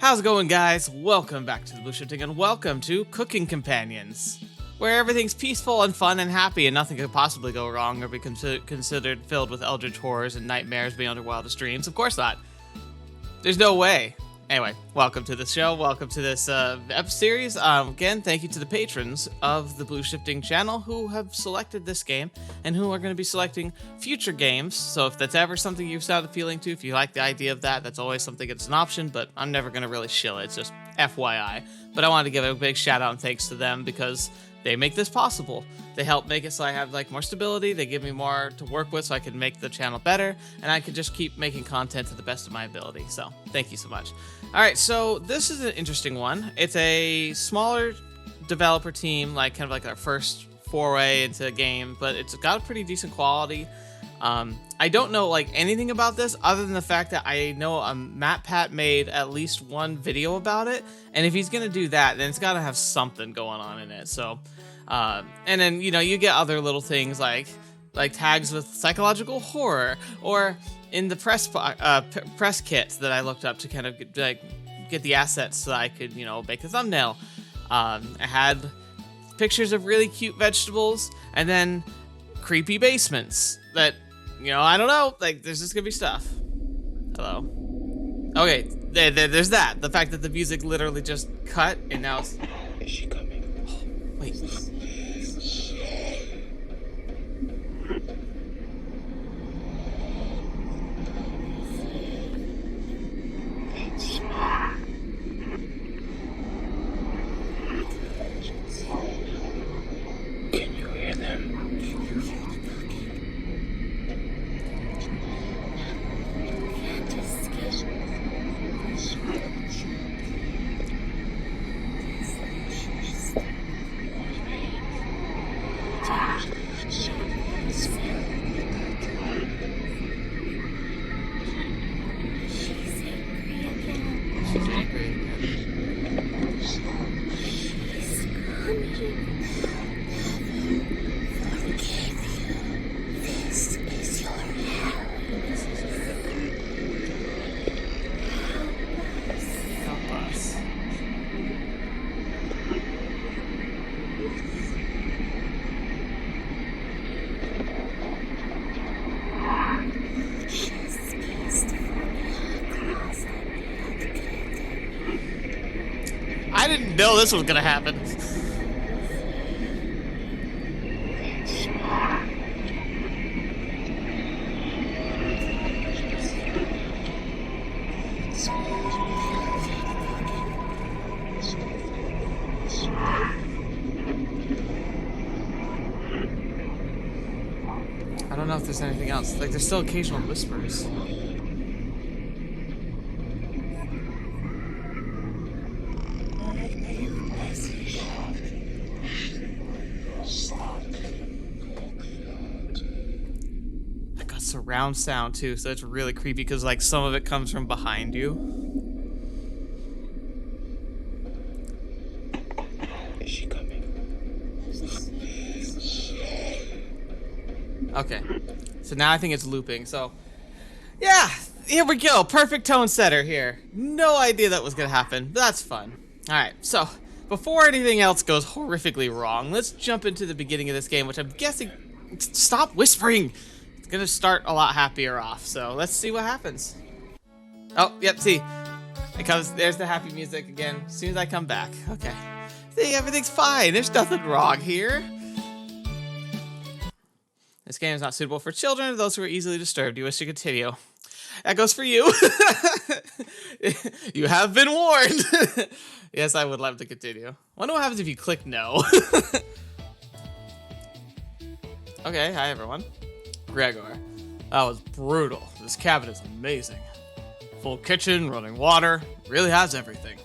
How's it going, guys? Welcome back to TheBlueShifting and welcome to Cooking Companions, where everything's peaceful and fun and happy and nothing could possibly go wrong or be considered filled with eldritch horrors and nightmares beyond our wildest dreams. Of course not. There's no way. Anyway, welcome to the show. Welcome to this series. Again, thank you to the patrons of the TheBlueShifting channel who have selected this game and who are going to be selecting future games. So if that's ever something you've started appealing to, if you like the idea of that, that's always something that's an option, but I'm never going to really shill it. It's just FYI. But I wanted to give a big shout out and thanks to them because they make this possible. They help make it so I have more stability. They give me more to work with so I can make the channel better and I can just keep making content to the best of my ability. So thank you so much. All right, so this is an interesting one. It's a smaller developer team, kind of like our first foray into a game, but it's got a pretty decent quality. I don't know anything about this other than the fact that I know MatPat made at least one video about it, and if he's gonna do that, then it's gotta have something going on in it. So, and then you get other little things like tags with psychological horror, or in the press kits that I looked up to kind of get the assets so that I could make a thumbnail. I had pictures of really cute vegetables, and then creepy basements that. I don't know. There's just gonna be stuff. Hello. Okay, there's that. The fact that the music literally just cut and now it's. Is she coming? Oh, wait. Can you hear them? I didn't know this was gonna happen. I don't know if there's anything else. There's still occasional whispers. Surround sound too, so it's really creepy because some of it comes from behind you. Is she coming? Okay, so now I think it's looping. So yeah, here we go. Perfect tone setter here. No idea that was gonna happen, but that's fun. All right, so before anything else goes horrifically wrong, let's jump into the beginning of this game, which I'm guessing. Stop whispering. It's gonna start a lot happier off, so let's see what happens. Oh, yep, see. It comes, there's the happy music again, as soon as I come back. Okay. See, everything's fine, there's nothing wrong here. This game is not suitable for children or those who are easily disturbed. You wish to continue. That goes for you. You have been warned. Yes, I would love to continue. Wonder what happens if you click no. Okay, hi everyone. Gregor. That was brutal. This cabin is amazing. Full kitchen, running water, really has everything.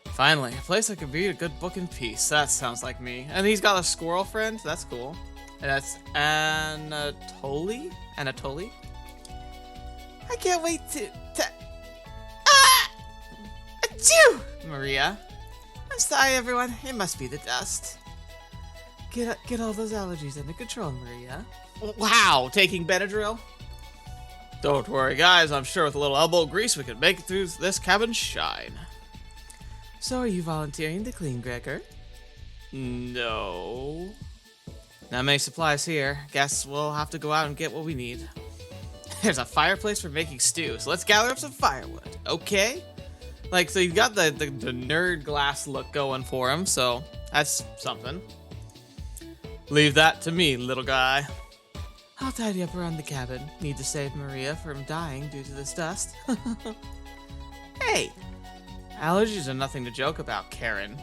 Finally, a place I could read a good book in peace. That sounds like me. And he's got a squirrel friend, that's cool. And that's Anatoly? Anatoly? I can't wait to Ah! Achoo! Maria. I'm sorry, everyone. It must be the dust. Get all those allergies under control, Maria. Wow, taking Benadryl? Don't worry, guys. I'm sure with a little elbow grease we can make it through this cabin shine. So are you volunteering to clean, Gregor? No. Not many supplies here. Guess we'll have to go out and get what we need. There's a fireplace for making stew, so let's gather up some firewood, okay? Like, so you've got the nerd glass look going for him, so that's something. Leave that to me, little guy. I'll tidy up around the cabin. Need to save Maria from dying due to this dust. Hey! Allergies are nothing to joke about, Karen.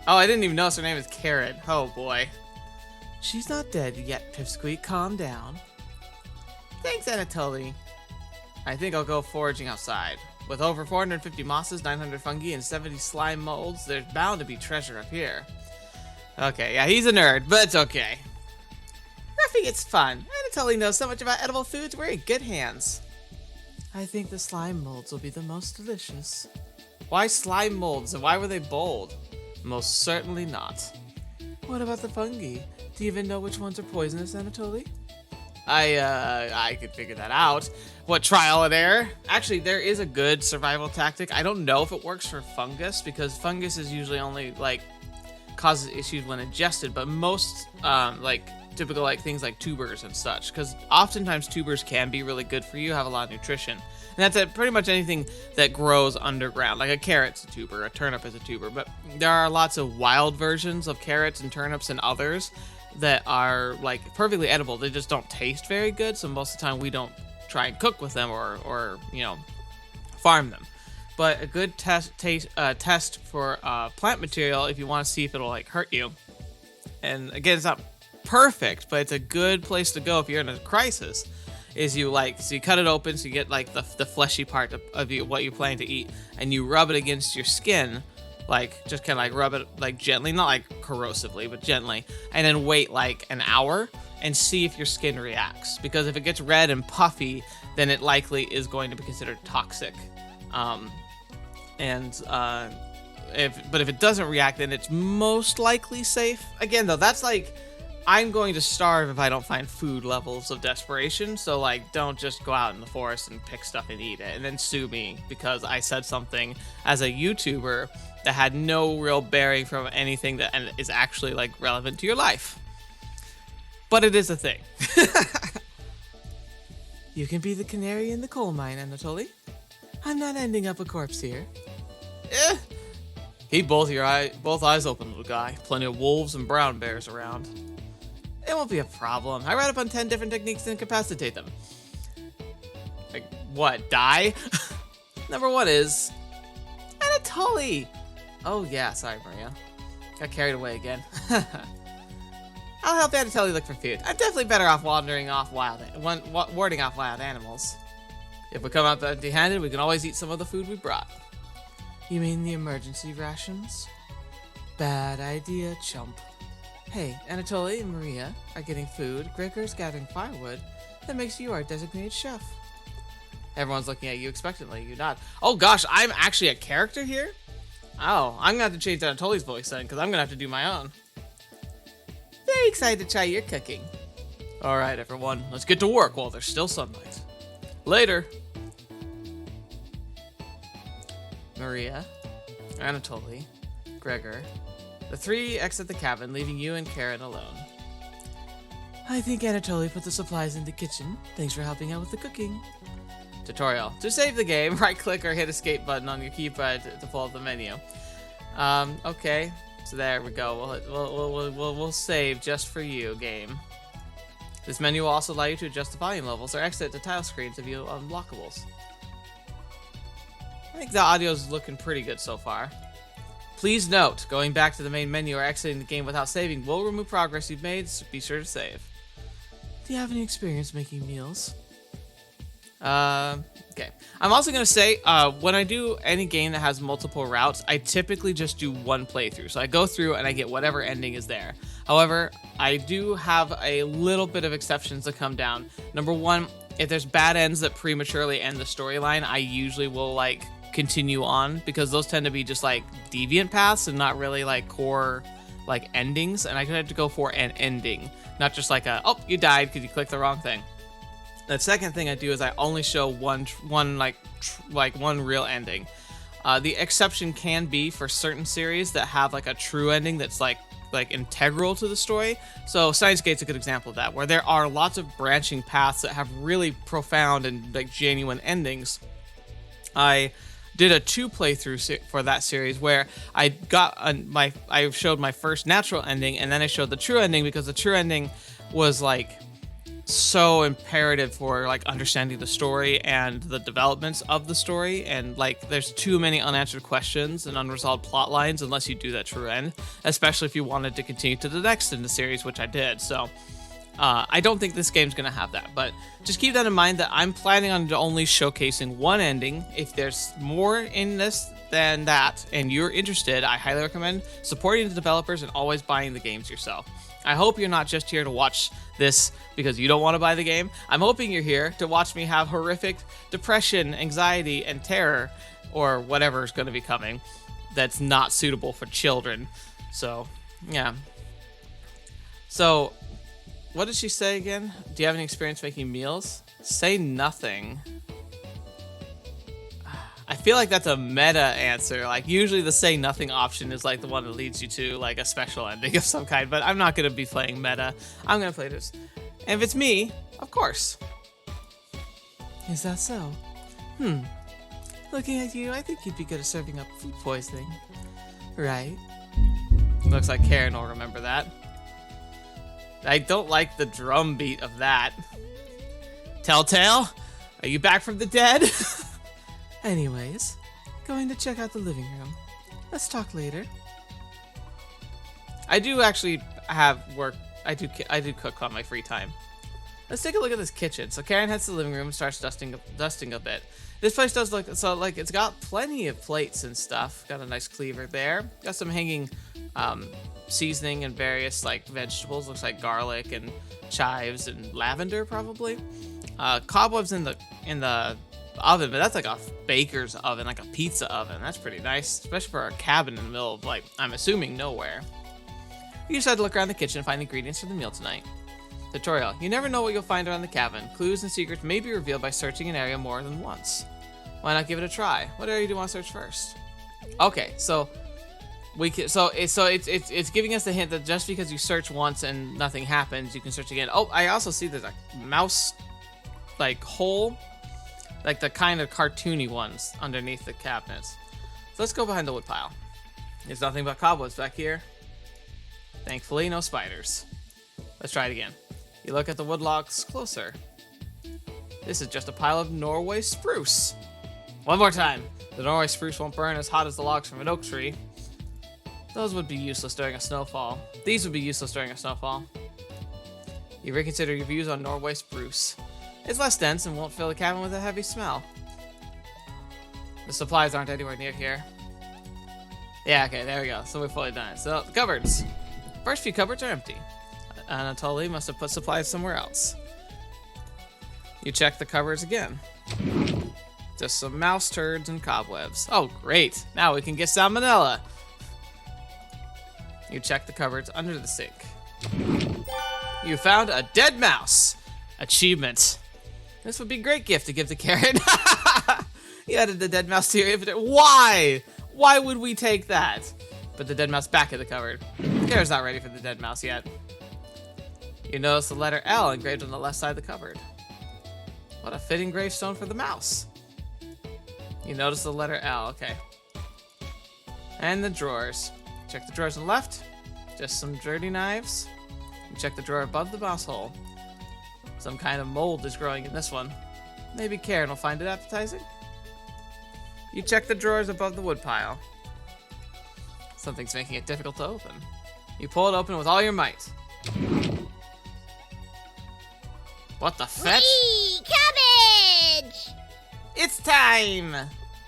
Oh, I didn't even notice her name is Karen. Oh, boy. She's not dead yet, Pipsqueak. Calm down. Thanks, Anatoly. I think I'll go foraging outside. With over 450 mosses, 900 fungi, and 70 slime molds, there's bound to be treasure up here. Okay, yeah, he's a nerd, but it's okay. Ruffy, it's fun. Anatoly knows so much about edible foods. We're in good hands. I think the slime molds will be the most delicious. Why slime molds, and why were they bold? Most certainly not. What about the fungi? Do you even know which ones are poisonous, Anatoly? I could figure that out. What, trial and error? Actually, there is a good survival tactic. I don't know if it works for fungus, because fungus is usually only, like, causes issues when ingested, but most, typical, like, things like tubers and such, because oftentimes tubers can be really good for you, have a lot of nutrition. And that's at pretty much anything that grows underground. Like a carrot's a tuber, a turnip is a tuber, but there are lots of wild versions of carrots and turnips and others that are like perfectly edible. They just don't taste very good, so most of the time we don't try and cook with them or farm them. But a good test for plant material, if you want to see if it'll like hurt you, and again, it's not perfect, but it's a good place to go if you're in a crisis, is you cut it open, so you get like the fleshy part of what you're planning to eat, and you rub it against your skin, like just kind of like rub it like gently, not like corrosively, but gently, and then wait like an hour and see if your skin reacts, because if it gets red and puffy, then it likely is going to be considered toxic. If it doesn't react, then it's most likely safe. Again, though, that's like, I'm going to starve if I don't find food levels of desperation, so like, don't just go out in the forest and pick stuff and eat it, and then sue me because I said something as a YouTuber that had no real bearing from anything that is actually like relevant to your life. But it is a thing. You can be the canary in the coal mine, Anatoly. I'm not ending up a corpse here. Keep both eyes open, little guy. Plenty of wolves and brown bears around. It won't be a problem. I read up on 10 different techniques to incapacitate them. Like, what, die? Number 1 is Anatoly! Oh yeah, sorry Maria. Got carried away again. I'll help Anatoly look for food. I'm definitely better off warding off wild animals. If we come out empty-handed, we can always eat some of the food we brought. You mean the emergency rations? Bad idea, chump. Hey, Anatoly and Maria are getting food, Gregor's gathering firewood. That makes you our designated chef. Everyone's looking at you expectantly. You nod. Oh gosh, I'm actually a character here? Oh, I'm gonna have to change Anatoly's voice then, because I'm gonna have to do my own. Very excited to try your cooking. Alright everyone, let's get to work while there's still sunlight. Later. Maria, Anatoly, Gregor. The 3 exit the cabin, leaving you and Karen alone. I think Anatoly put the supplies in the kitchen. Thanks for helping out with the cooking. Tutorial. To save the game, right-click or hit escape button on your keypad to pull up the menu. Okay. So there we go. We'll save just for you, game. This menu will also allow you to adjust the volume levels or exit the tile screen to view unblockables. I think the audio is looking pretty good so far. Please note, going back to the main menu or exiting the game without saving will remove progress you've made, so be sure to save. Do you have any experience making meals? Okay. I'm also going to say, when I do any game that has multiple routes, I typically just do one playthrough. So I go through and I get whatever ending is there. However, I do have a little bit of exceptions that come down. Number 1, if there's bad ends that prematurely end the storyline, I usually will, like, continue on, because those tend to be just, like, deviant paths and not really, like, core, like, endings. And I have to go for an ending, not just like a, oh, you died because you clicked the wrong thing. The second thing I do is I only show one real ending. The exception can be for certain series that have like a true ending that's like integral to the story. So Steins Gate's a good example of that, where there are lots of branching paths that have really profound and like genuine endings. I did a 2 playthrough for that series where I got I showed my first natural ending, and then I showed the true ending because the true ending was like so imperative for like understanding the story and the developments of the story, and like there's too many unanswered questions and unresolved plot lines unless you do that true end, especially if you wanted to continue to the next in the series, which I did. So I don't think this game's gonna have that, but just keep that in mind that I'm planning on only showcasing one ending. If there's more in this than that and you're interested, I highly recommend supporting the developers and always buying the games yourself. I hope you're not just here to watch this because you don't want to buy the game. I'm hoping you're here to watch me have horrific depression, anxiety, and terror, or whatever is going to be coming that's not suitable for children. So, yeah. So, what did she say again? Do you have any experience making meals? Say nothing. I feel like that's a meta answer. Like, usually the say nothing option is like the one that leads you to like a special ending of some kind, but I'm not going to be playing meta. I'm going to play this. And if it's me, of course. Is that so? Looking at you, I think you'd be good at serving up food poisoning. Right? Looks like Karen will remember that. I don't like the drum beat of that. Telltale? Are you back from the dead? Anyways, going to check out the living room. Let's talk later. I do actually have work. I do cook on my free time. Let's take a look at this kitchen. So Karen heads to the living room and starts dusting a bit. This place does look so like it's got plenty of plates and stuff. Got a nice cleaver there. Got some hanging seasoning and various like vegetables. Looks like garlic and chives and lavender probably. Cobwebs in the oven, but that's like a baker's oven, like a pizza oven. That's pretty nice, especially for a cabin in the middle of like, I'm assuming nowhere. You decide to look around the kitchen and find ingredients for the meal tonight. Tutorial. You never know what you'll find around the cabin. Clues and secrets may be revealed by searching an area more than once. Why not give it a try? What area do you want to search first? Okay, so we can, it's giving us the hint that just because you search once and nothing happens, you can search again. Oh, I also see there's a mouse like hole, like the kind of cartoony ones underneath the cabinets. So let's go behind the wood pile. There's nothing but cobwebs back here. Thankfully, no spiders. Let's try it again. You look at the wood logs closer. This is just a pile of Norway spruce. One more time. The Norway spruce won't burn as hot as the logs from an oak tree. Those would be useless during a snowfall. These would be useless during a snowfall. You reconsider your views on Norway spruce. It's less dense and won't fill the cabin with a heavy smell. The supplies aren't anywhere near here. Yeah, okay, there we go. So we're fully done. So, the cupboards. First few cupboards are empty. Anatoly must have put supplies somewhere else. You check the cupboards again. Just some mouse turds and cobwebs. Oh, great. Now we can get salmonella. You check the cupboards under the sink. You found a dead mouse. Achievement. This would be a great gift to give to Karen. You added the dead mouse to your inventory. Why? Why would we take that? Put the dead mouse back in the cupboard. Karen's not ready for the dead mouse yet. You notice the letter L engraved on the left side of the cupboard. What a fitting gravestone for the mouse. You notice the letter L, okay. And the drawers. Check the drawers on the left. Just some dirty knives. You check the drawer above the mouse hole. Some kind of mold is growing in this one. Maybe Karen will find it appetizing. You check the drawers above the woodpile. Something's making it difficult to open. You pull it open with all your might. What the fetch? Whee! Cabbage! It's time!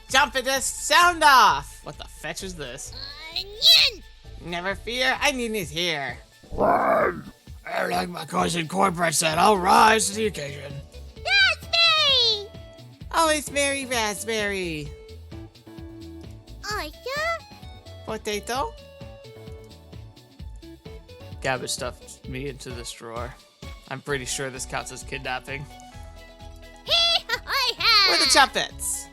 Jump it, sound off! What the fetch is this? Onion! Never fear, Onion is here. I like my cousin cornbread said, I'll rise to the occasion. Raspberry! Oh, it's Mary Raspberry. Potato? Cabbage stuffed me into this drawer. I'm pretty sure this counts as kidnapping. Chuppets!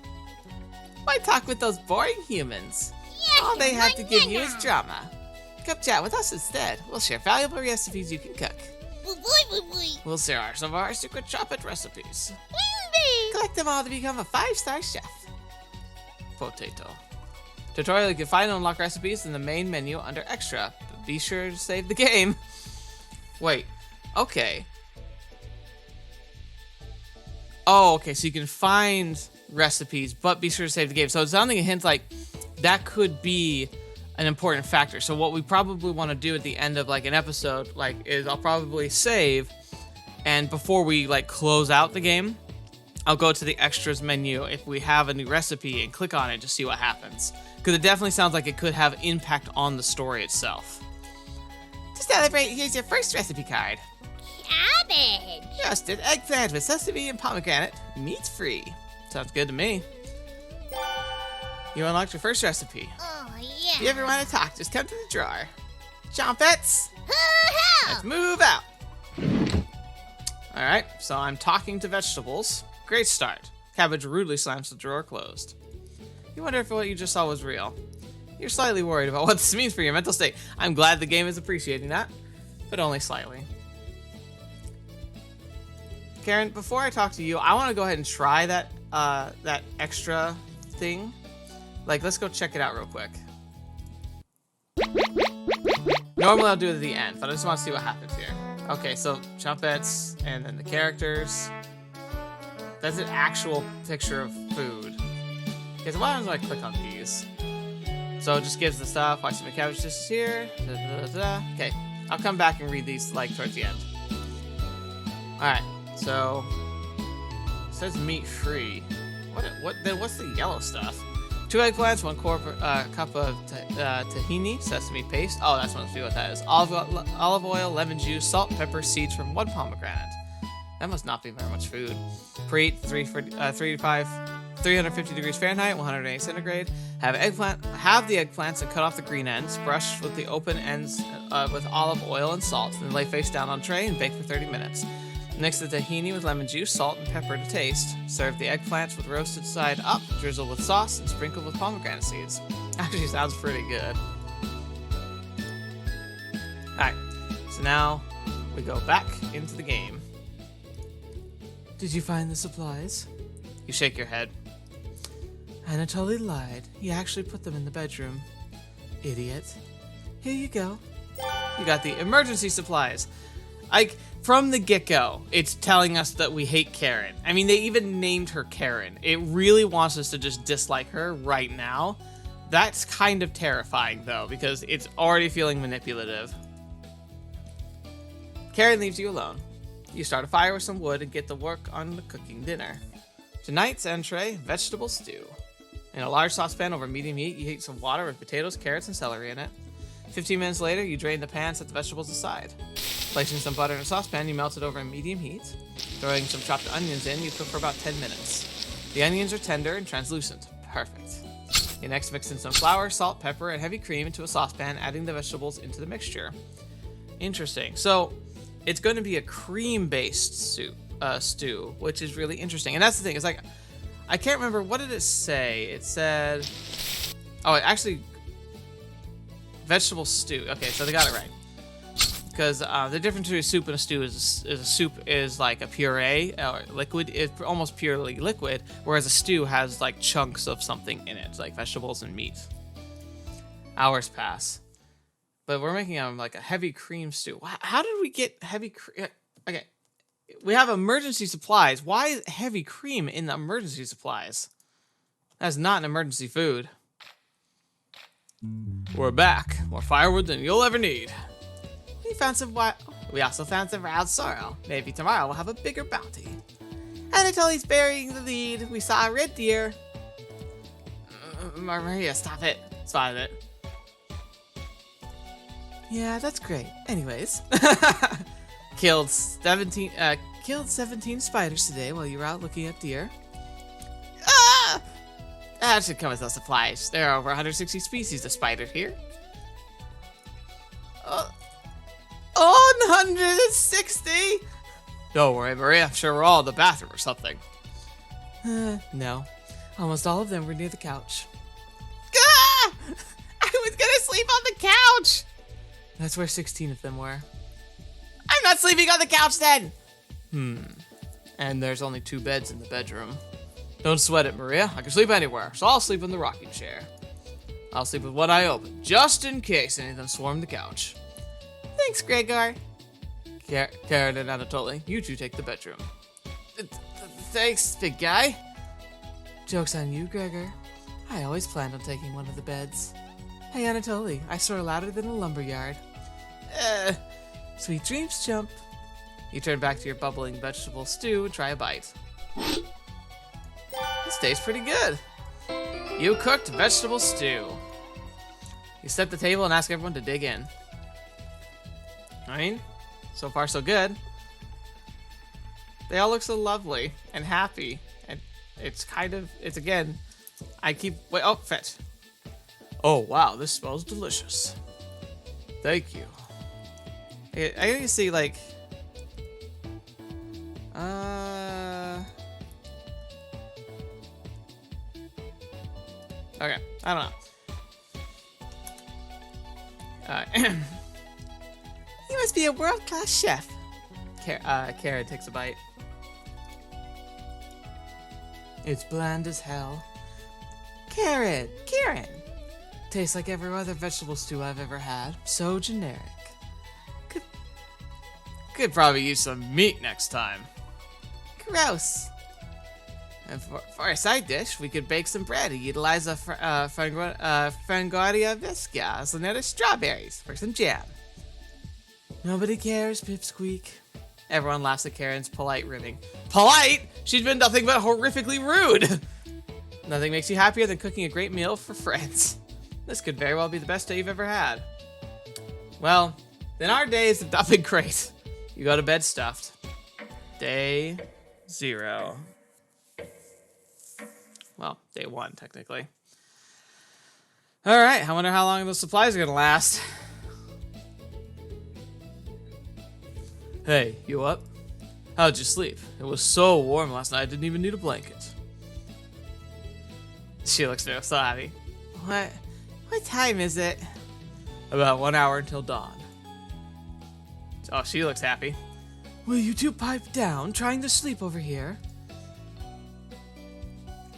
Why talk with those boring humans? All they have to give you is drama. Come chat with us instead. We'll share valuable recipes you can cook. We'll share some of our secret choppet recipes. Collect them all to become a 5-star chef. Potato. Tutorial: you can find and unlock recipes in the main menu under Extra, but be sure to save the game. Wait, okay. Oh, okay, so you can find recipes, but be sure to save the game. So it's sounding a hint like that could be an important factor. So what we probably want to do at the end of like an episode, like, is I'll probably save, and before we like close out the game, I'll go to the extras menu if we have a new recipe and click on it to see what happens. Because it definitely sounds like it could have impact on the story itself. To celebrate, here's your first recipe card. Cabbage. Roasted eggplant with sesame and pomegranate, meat-free. Sounds good to me. You unlocked your first recipe. Oh, If you yeah. ever want to talk, just come to the drawer. Chompets! Hoo-hoo. Let's move out. Alright, so I'm talking to vegetables. Great start. Cabbage rudely slams the drawer closed. You wonder if what you just saw was real. You're slightly worried about what this means for your mental state. I'm glad the game is appreciating that, but only slightly. Karen, before I talk to you, I want to go ahead and try that that extra thing. Like, let's go check it out real quick. Normally I'll do it at the end, but I just want to see what happens here. Okay, so Chumpets, and then the characters. That's an actual picture of food. Okay, so what happens when I click on these? So it just gives the stuff. Why some cabbage dishes here? Da, da, da, da. Okay, I'll come back and read these like towards the end. Alright, so it says meat free. What's the yellow stuff? 2 eggplants, 1 cup of tahini, sesame paste. Oh, that's what I'm what that is. Olive oil, lemon juice, salt, pepper, seeds from 1 pomegranate. That must not be very much food. Preheat 350 degrees Fahrenheit, 108 centigrade. Have the eggplants and cut off the green ends. Brush with the open ends with olive oil and salt. Then lay face down on tray and bake for 30 minutes. Mix the tahini with lemon juice, salt, and pepper to taste. Serve the eggplants with roasted side up, drizzle with sauce, and sprinkle with pomegranate seeds. Actually sounds pretty good. Alright, so now we go back into the game. Did you find the supplies? You shake your head. Anatoly lied. He actually put them in the bedroom. Idiot. Here you go. You got the emergency supplies. Like, from the get-go, it's telling us that we hate Karen. I mean, they even named her Karen. It really wants us to just dislike her right now. That's kind of terrifying, though, because it's already feeling manipulative. Karen leaves you alone. You start a fire with some wood and get to work on the cooking dinner. Tonight's entree, vegetable stew. In a large saucepan over medium heat, you heat some water with potatoes, carrots, and celery in it. 15 minutes later, you drain the pan and set the vegetables aside. Placing some butter in a saucepan, you melt it over in medium heat. Throwing some chopped onions in, you cook for about 10 minutes. The onions are tender and translucent. Perfect. You next mix in some flour, salt, pepper, and heavy cream into a saucepan, adding the vegetables into the mixture. Interesting. So, it's going to be a cream-based stew, which is really interesting. And that's the thing. It's like, I can't remember, what did it say? It said, oh, it actually, vegetable stew. Okay, so they got it right. Because the difference between a soup and a stew is a soup is like a puree or liquid. It's almost purely liquid, whereas a stew has like chunks of something in it, like vegetables and meat. Hours pass. But we're making like a heavy cream stew. How did we get heavy cream? Okay, we have emergency supplies. Why heavy cream in the emergency supplies? That's not an emergency food. We're back. More firewood than you'll ever need. We also found some wild sorrel. Maybe tomorrow we'll have a bigger bounty. Anatoly's burying the lead. We saw a red deer. Maria, stop it. Spotted it. Yeah, that's great. Anyways, killed 17 spiders today while you were out looking at deer. Ah! That should come with no supplies. There are over 160 species of spider here. 160? Don't worry, Maria. I'm sure we're all in the bathroom or something. No. Almost all of them were near the couch. Ah! I was gonna sleep on the couch! That's where 16 of them were. I'm not sleeping on the couch then! And there's only 2 beds in the bedroom. Don't sweat it, Maria. I can sleep anywhere, so I'll sleep in the rocking chair. I'll sleep with one eye open, just in case any of them swarm the couch. Thanks, Gregor. Karen and Anatoly, you two take the bedroom. Thanks, big guy. Joke's on you, Gregor. I always planned on taking one of the beds. Hey, Anatoly, I soar louder than a lumberyard. Sweet dreams, chump. You turn back to your bubbling vegetable stew and try a bite. This tastes pretty good. You cooked vegetable stew. You set the table and ask everyone to dig in. I mean, so far so good. They all look so lovely and happy. And it's again, fetch. Oh, wow, this smells delicious. Thank you. I think you see, like, okay, I don't know. You must be a world-class chef. Kara takes a bite. It's bland as hell. Karen! Tastes like every other vegetable stew I've ever had. So generic. Could probably use some meat next time. Gross. And for a side dish, we could bake some bread and utilize a Frangoria Visca as another strawberries for some jam. Nobody cares, Pipsqueak. Everyone laughs at Karen's polite ribbing. Polite? She's been nothing but horrifically rude. Nothing makes you happier than cooking a great meal for friends. This could very well be the best day you've ever had. Well, then our days have not been great. You go to bed stuffed. Day 0. Well, day 1, technically. Alright, I wonder how long those supplies are gonna last. Hey, you up? How'd you sleep? It was so warm last night I didn't even need a blanket. She looks so happy. What time is it? About 1 hour until dawn. Oh, she looks happy. Will you two pipe down, trying to sleep over here?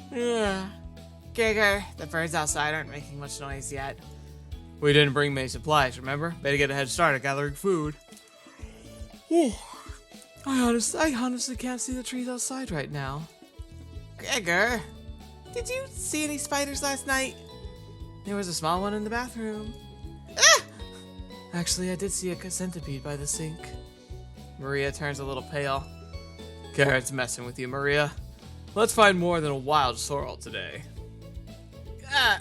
Gregor, the birds outside aren't making much noise yet. We didn't bring many supplies, remember? Better get a head start at gathering food. I honestly can't see the trees outside right now. Gregor, did you see any spiders last night? There was a small one in the bathroom. Ah! Actually, I did see a centipede by the sink. Maria turns a little pale. Garrett's messing with you, Maria. Let's find more than a wild sorrel today. Ah!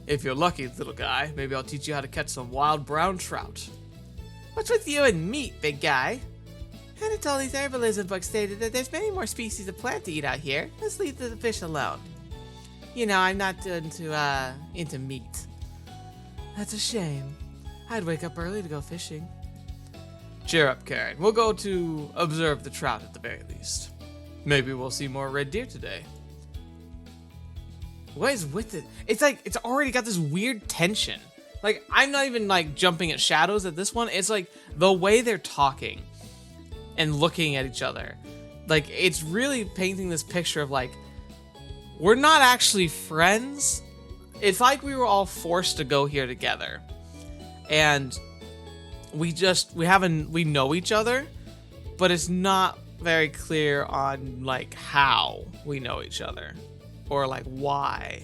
If you're lucky, little guy, maybe I'll teach you how to catch some wild brown trout. What's with you and meat, big guy? Anatoly's herbalism book stated that there's many more species of plant to eat out here. Let's leave the fish alone. You know, I'm not into meat. That's a shame. I'd wake up early to go fishing. Cheer up, Karen. We'll go to observe the trout at the very least. Maybe we'll see more red deer today. What is with it? It's like, it's already got this weird tension. Like, I'm not even like jumping at shadows at this one. It's like the way they're talking and looking at each other. Like, it's really painting this picture of like, we're not actually friends. It's like we were all forced to go here together. And we know each other, but it's not very clear on like how we know each other or like why.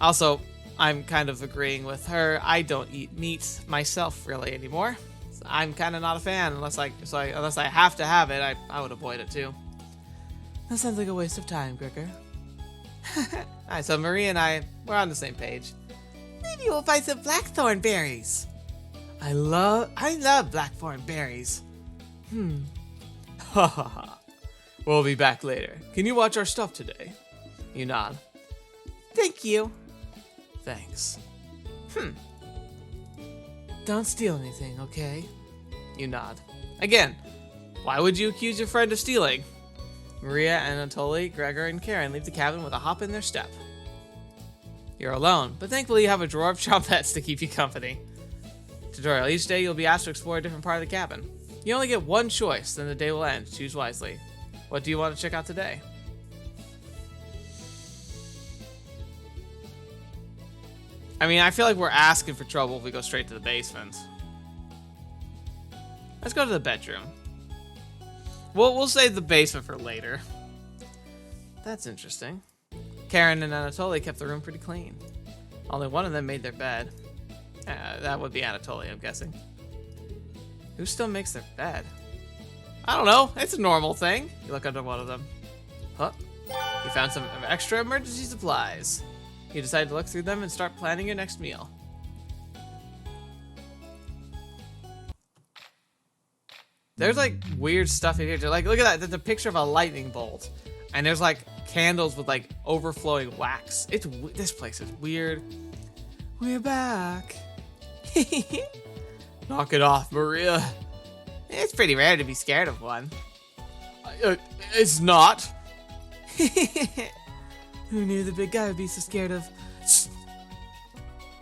Also, I'm kind of agreeing with her. I don't eat meat myself really anymore. So I'm kind of not a fan unless I have to have it. I would avoid it too. That sounds like a waste of time, Gregor. Alright, so Marie and we're on the same page. Maybe we'll find some blackthorn berries. I love blackthorn berries. Ha ha ha. We'll be back later. Can you watch our stuff today? You nod. Thank you. Thanks. Don't steal anything, okay? You nod. Again, why would you accuse your friend of stealing? Maria, Anatoly, Gregor, and Karen leave the cabin with a hop in their step. You're alone, but thankfully you have a drawer of trumpets to keep you company. Tutorial. Each day you'll be asked to explore a different part of the cabin. You only get one choice, then the day will end. Choose wisely. What do you want to check out today? I mean, I feel like we're asking for trouble if we go straight to the basement. Let's go to the bedroom. We'll save the basement for later. That's interesting. Karen and Anatoly kept the room pretty clean. Only one of them made their bed. That would be Anatoly, I'm guessing. Who still makes their bed? I don't know. It's a normal thing. You look under one of them. Huh? You found some extra emergency supplies. You decide to look through them and start planning your next meal. There's like weird stuff in here. Like, look at that. There's a picture of a lightning bolt. And there's like candles with like overflowing wax. This place is weird. We're back. Knock it off, Maria. It's pretty rare to be scared of one. It's not. Who knew the big guy would be so scared of...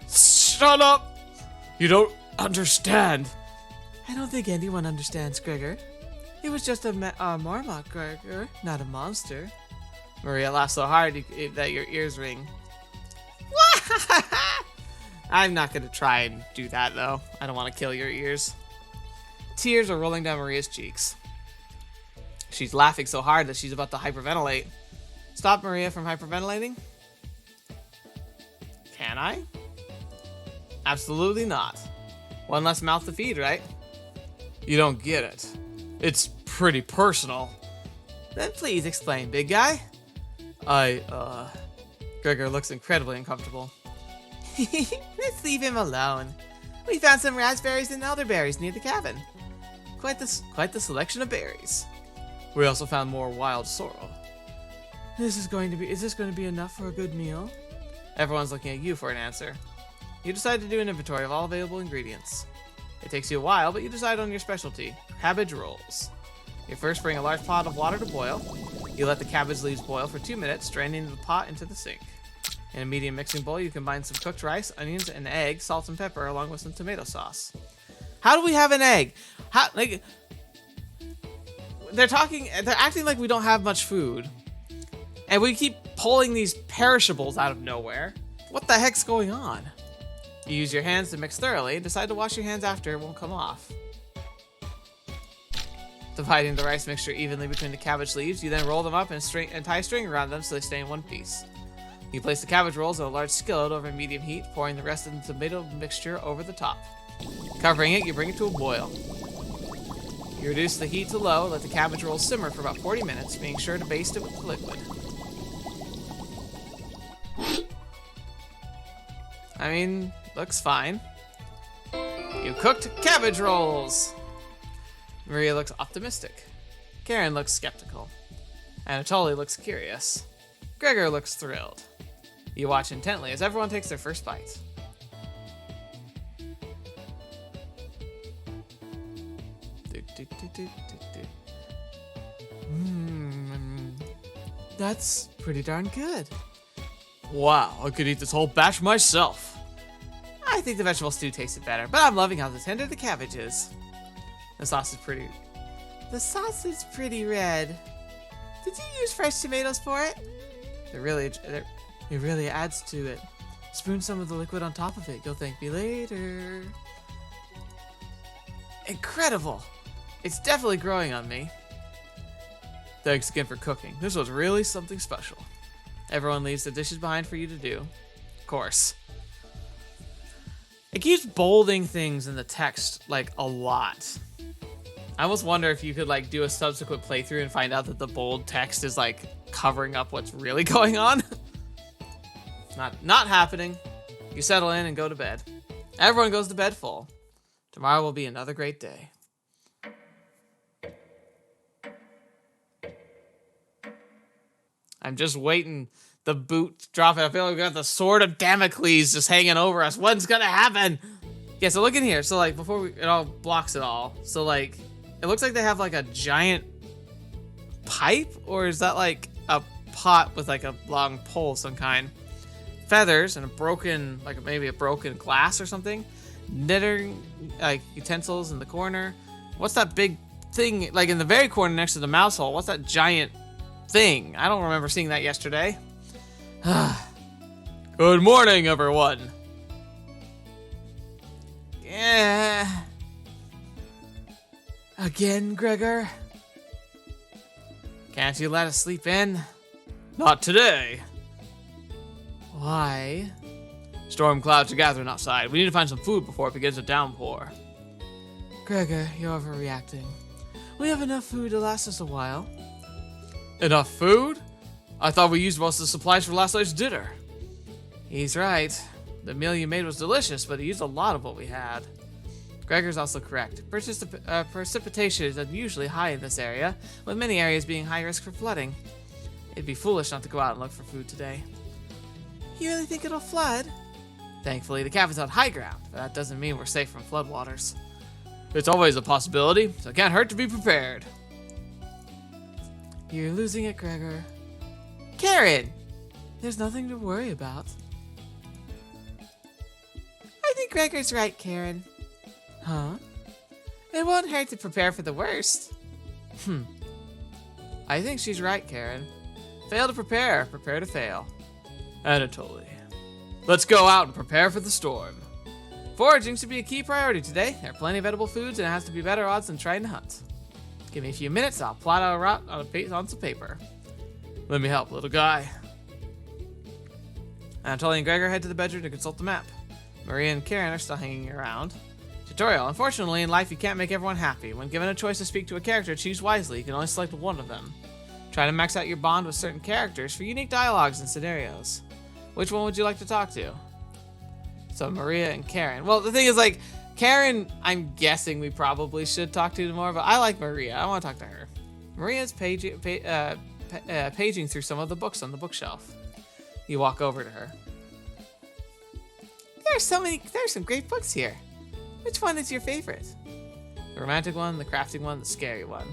Shut up! You don't understand. I don't think anyone understands, Gregor. It was just a marmot, Gregor, not a monster. Maria laughs so hard that your ears ring. I'm not going to try and do that, though. I don't want to kill your ears. Tears are rolling down Maria's cheeks. She's laughing so hard that she's about to hyperventilate. Stop Maria from hyperventilating? Can I? Absolutely not. One less mouth to feed, right? You don't get it. It's pretty personal. Then please explain, big guy. Gregor looks incredibly uncomfortable. Let's leave him alone. We found some raspberries and elderberries near the cabin. Quite the selection of berries. We also found more wild sorrel. Is this going to be enough for a good meal? Everyone's looking at you for an answer. You decide to do an inventory of all available ingredients. It takes you a while, but you decide on your specialty, cabbage rolls. You first bring a large pot of water to boil. You let the cabbage leaves boil for 2 minutes, draining the pot into the sink. In a medium mixing bowl, you combine some cooked rice, onions, and egg, salt and pepper, along with some tomato sauce. How do we have an egg? They're acting like we don't have much food. And we keep pulling these perishables out of nowhere. What the heck's going on? You use your hands to mix thoroughly and decide to wash your hands after it won't come off. Dividing the rice mixture evenly between the cabbage leaves, you then roll them up and tie a string around them so they stay in one piece. You place the cabbage rolls in a large skillet over medium heat, pouring the rest of the tomato mixture over the top. Covering it, you bring it to a boil. You reduce the heat to low, let the cabbage rolls simmer for about 40 minutes, being sure to baste it with the liquid. I mean, looks fine. You cooked cabbage rolls! Maria looks optimistic. Karen looks skeptical. Anatoly looks curious. Gregor looks thrilled. You watch intently as everyone takes their first bite. That's pretty darn good. Wow, I could eat this whole batch myself. I think the vegetable stew tasted better, but I'm loving how tender the cabbage is. The sauce is pretty red. Did you use fresh tomatoes for it? It really adds to it. Spoon some of the liquid on top of it. You'll thank me later. Incredible. It's definitely growing on me. Thanks again for cooking. This was really something special. Everyone leaves the dishes behind for you to do. Of course. It keeps bolding things in the text, like, a lot. I almost wonder if you could, like, do a subsequent playthrough and find out that the bold text is, like, covering up what's really going on. Not happening. You settle in and go to bed. Everyone goes to bed full. Tomorrow will be another great day. I'm just waiting the boot dropping. I feel like we got the sword of Damocles just hanging over us. What's gonna happen? Yeah, so look in here. So like before it all blocks it all. So like it looks like they have like a giant pipe, or is that like a pot with like a long pole of some kind? Feathers and a broken, like maybe a broken glass or something. Knitting like utensils in the corner. What's that big thing like in the very corner next to the mouse hole? What's that giant thing? I don't remember seeing that yesterday. Good morning, everyone. Yeah. Again, Gregor? Can't you let us sleep in? Not today. Why? Storm clouds are gathering outside. We need to find some food before it begins to downpour. Gregor, you're overreacting. We have enough food to last us a while. Enough food? I thought we used most of the supplies for last night's dinner. He's right. The meal you made was delicious, but he used a lot of what we had. Gregor's also correct. Precipitation is unusually high in this area, with many areas being high risk for flooding. It'd be foolish not to go out and look for food today. You really think it'll flood? Thankfully, the cabin's on high ground, but that doesn't mean we're safe from floodwaters. It's always a possibility, so it can't hurt to be prepared. You're losing it, Gregor. Karen! There's nothing to worry about. I think Gregor's right, Karen. Huh? It won't hurt to prepare for the worst. I think she's right, Karen. Fail to prepare, prepare to fail. Anatoly. Let's go out and prepare for the storm. Foraging should be a key priority today. There are plenty of edible foods and it has to be better odds than trying to hunt. Give me a few minutes, I'll plot out a route on some paper. Let me help, little guy. Anatoly and Gregor head to the bedroom to consult the map. Maria and Karen are still hanging around. Tutorial. Unfortunately, in life you can't make everyone happy. When given a choice to speak to a character, choose wisely. You can only select one of them. Try to max out your bond with certain characters for unique dialogues and scenarios. Which one would you like to talk to? So Maria and Karen. Well, the thing is, like, Karen, I'm guessing we probably should talk to more, but I like Maria. I want to talk to her. Maria's paging through some of the books on the bookshelf. You walk over to her. There's some great books here. Which one is your favorite? The romantic one, the crafting one, the scary one.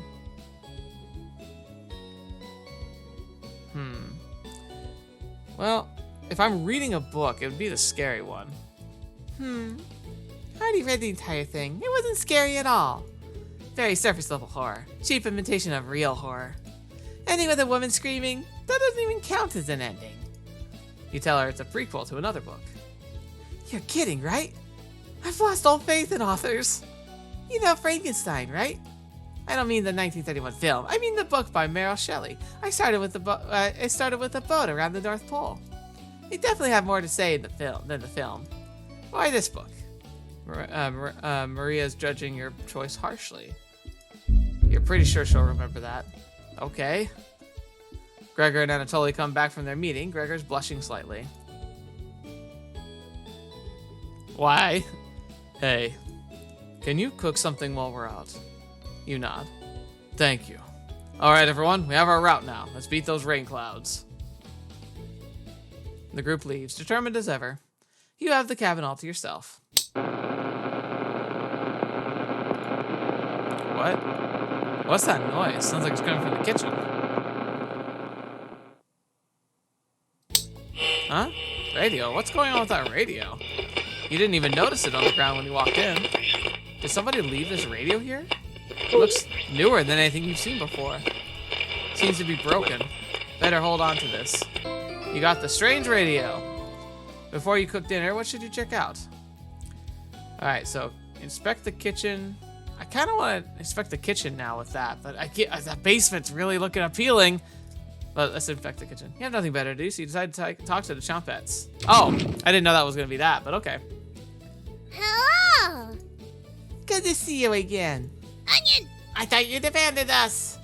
Well, if I'm reading a book, it would be the scary one. I already read the entire thing. It wasn't scary at all. Very surface level horror. Cheap imitation of real horror. Ending with a woman screaming, that doesn't even count as an ending. You tell her it's a prequel to another book. You're kidding, right? I've lost all faith in authors. You know Frankenstein, right? I don't mean the 1931 film. I mean the book by Mary Shelley. It started with a boat around the North Pole. They definitely have more to say in the film than the film. Why this book? Maria's judging your choice harshly. You're pretty sure she'll remember that. Okay. Gregor and Anatoly come back from their meeting. Gregor's blushing slightly. Why? Hey, can you cook something while we're out? You nod. Thank you. Alright everyone, we have our route now. Let's beat those rain clouds. The group leaves, determined as ever. You have the cabin all to yourself. What? What's that noise? Sounds like it's coming from the kitchen. Huh? Radio? What's going on with that radio? You didn't even notice it on the ground when you walked in. Did somebody leave this radio here? It looks newer than anything you've seen before. Seems to be broken. Better hold on to this. You got the strange radio. Before you cook dinner, what should you check out? Alright, so inspect the kitchen. I kind of want to inspect the kitchen now with that, but that basement's really looking appealing. But let's inspect the kitchen. You have nothing better to do, so you decide to talk to the Chompettes. Oh, I didn't know that was going to be that, but okay. Hello! Good to see you again. Onion! I thought you'd abandoned us.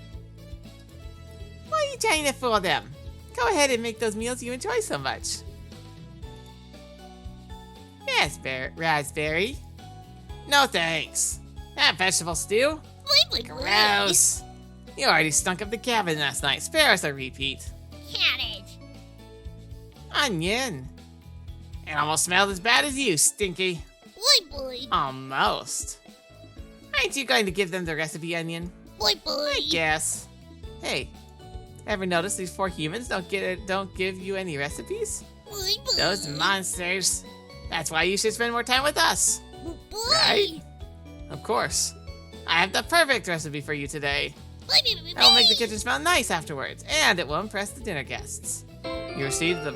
Why are you trying to fool them? Go ahead and make those meals you enjoy so much. Raspberry. No thanks. That vegetable stew? Gross. You already stunk up the cabin last night. Spare us a repeat. Cabbage. Onion. It almost smelled as bad as you, Stinky. Boy. Almost. Aren't you going to give them the recipe, Onion? Boy. I guess. Hey, Ever notice these 4 humans don't give you any recipes? Boy. Those monsters. That's why you should spend more time with us. Boy. Right? Of course. I have the perfect recipe for you today. Boy. That will make the kitchen smell nice afterwards, and it will impress the dinner guests. You received the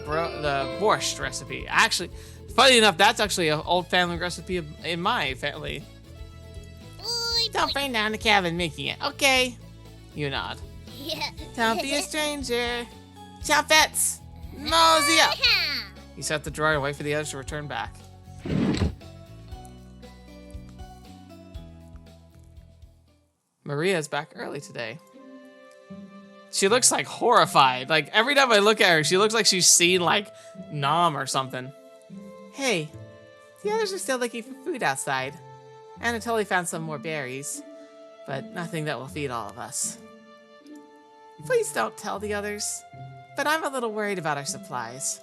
borscht recipe. Actually, funny enough, that's actually an old family recipe in my family. Boy. Don't bring down the cabin making it, okay? You nod. Yeah. Don't be a stranger. Choppets! Mosey up! You shut the drawer and wait for the others to return back. Maria's back early today. She looks like horrified. Like every time I look at her, she looks like she's seen like Nom or something. Hey, the others are still looking for food outside. Anatoly found some more berries, but nothing that will feed all of us. Please don't tell the others, but I'm a little worried about our supplies.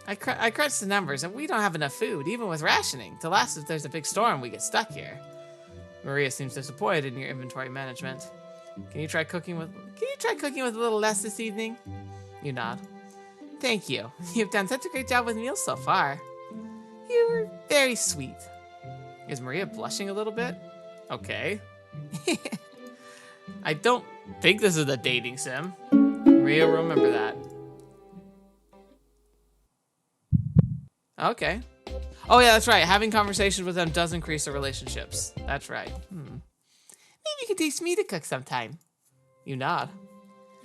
I crunched the numbers and we don't have enough food, even with rationing, to last if there's a big storm we get stuck here. Maria seems disappointed in your inventory management. Can you try cooking with a little less this evening? You nod. Thank you. You've done such a great job with meals so far. You were very sweet. Is Maria blushing a little bit? Okay. I don't think this is a dating sim. Maria will remember that. Okay. Oh yeah, that's right. Having conversations with them does increase the relationships. That's right. Maybe you could teach me to cook sometime. You nod.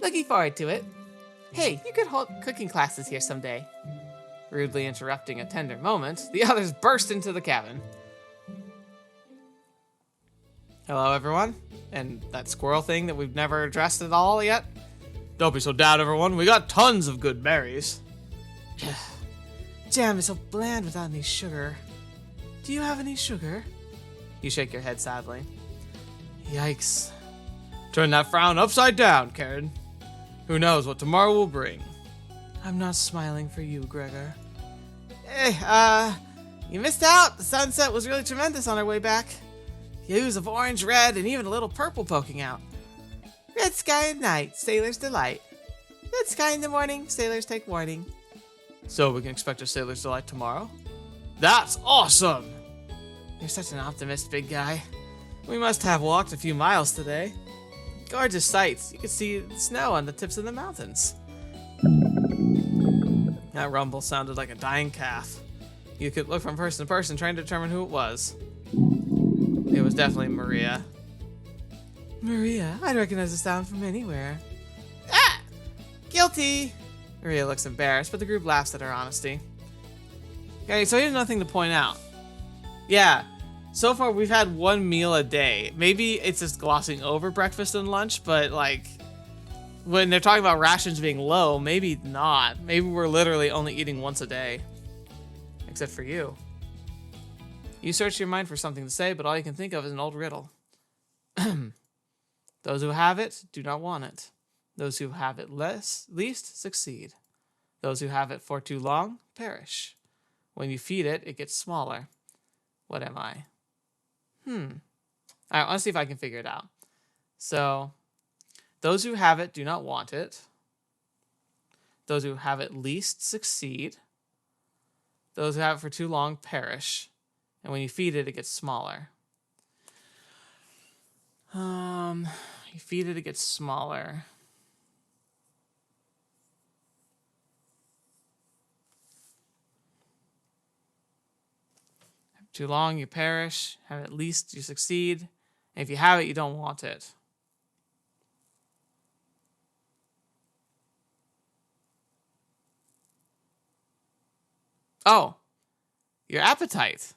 Looking forward to it. Hey, you could hold cooking classes here someday. Rudely interrupting a tender moment, the others burst into the cabin. Hello, everyone. And that squirrel thing that we've never addressed at all yet? Don't be so down, everyone. We got tons of good berries. Jam is so bland without any sugar. Do you have any sugar? You shake your head sadly. Yikes. Turn that frown upside down, Karen. Who knows what tomorrow will bring? I'm not smiling for you, Gregor. Hey, you missed out. The sunset was really tremendous on our way back. Hues of orange, red, and even a little purple poking out. Red sky at night, sailor's delight. Red sky in the morning, sailors take warning. So we can expect a sailor's delight tomorrow? That's awesome! You're such an optimist, big guy. We must have walked a few miles today. Gorgeous sights. You can see the snow on the tips of the mountains. That rumble sounded like a dying calf. You could look from person to person trying to determine who it was. It was definitely Maria. Maria, I'd recognize the sound from anywhere. Ah! Guilty! Maria looks embarrassed, but the group laughs at her honesty. Okay, so here's nothing to point out. Yeah, so far we've had 1 meal a day. Maybe it's just glossing over breakfast and lunch, but like, when they're talking about rations being low, maybe not. Maybe we're literally only eating once a day. Except for you. You search your mind for something to say, but all you can think of is an old riddle. Those who have it do not want it. Those who have it least succeed. Those who have it for too long perish. When you feed it, it gets smaller. What am I? Alright, let's see if I can figure it out. So, those who have it do not want it. Those who have it least succeed. Those who have it for too long perish. And when you feed it, it gets smaller. You feed it, it gets smaller. Too long, you perish. Have it least, you succeed. And if you have it, you don't want it. Oh, your appetite.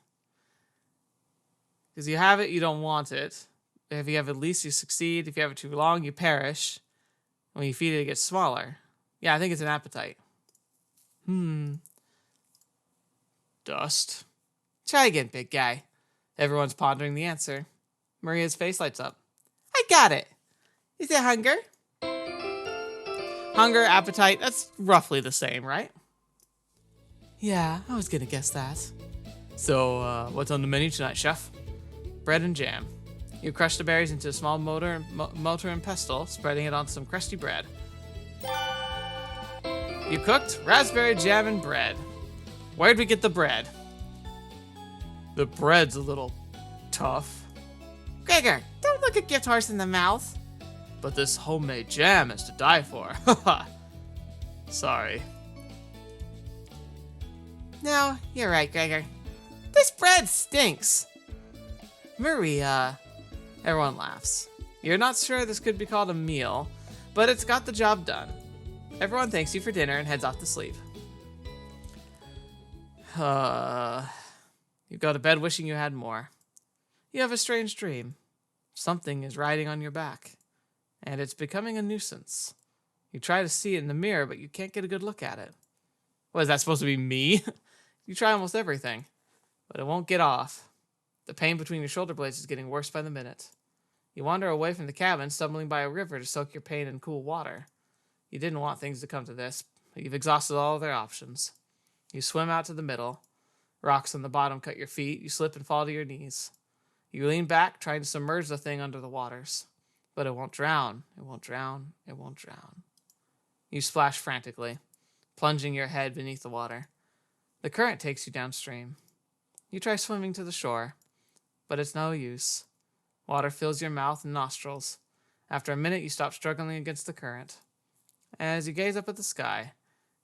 Because you have it, you don't want it. If you have it least, you succeed. If you have it too long, you perish. When you feed it, it gets smaller. Yeah, I think it's an appetite. Dust. Try again, big guy. Everyone's pondering the answer. Maria's face lights up. I got it. Is it hunger? Hunger, appetite, that's roughly the same, right? Yeah, I was gonna guess that. So, what's on the menu tonight, chef? Bread and jam. You crush the berries into a small mortar and pestle, spreading it on some crusty bread. You cooked raspberry jam and bread. Where'd we get the bread? The bread's a little tough. Gregor, don't look a gift horse in the mouth. But this homemade jam is to die for. Haha. Sorry. No, you're right, Gregor. This bread stinks. Maria. Everyone laughs. You're not sure this could be called a meal, but it's got the job done. Everyone thanks you for dinner and heads off to sleep. You go to bed wishing you had more. You have a strange dream. Something is riding on your back, and it's becoming a nuisance. You try to see it in the mirror, but you can't get a good look at it. What, is that supposed to be me? You try almost everything, but it won't get off. The pain between your shoulder blades is getting worse by the minute. You wander away from the cabin, stumbling by a river to soak your pain in cool water. You didn't want things to come to this, but you've exhausted all other options. You swim out to the middle. Rocks on the bottom cut your feet. You slip and fall to your knees. You lean back, trying to submerge the thing under the waters. But it won't drown. It won't drown. It won't drown. You splash frantically, plunging your head beneath the water. The current takes you downstream. You try swimming to the shore, but it's no use. Water fills your mouth and nostrils. After a minute, you stop struggling against the current. As you gaze up at the sky,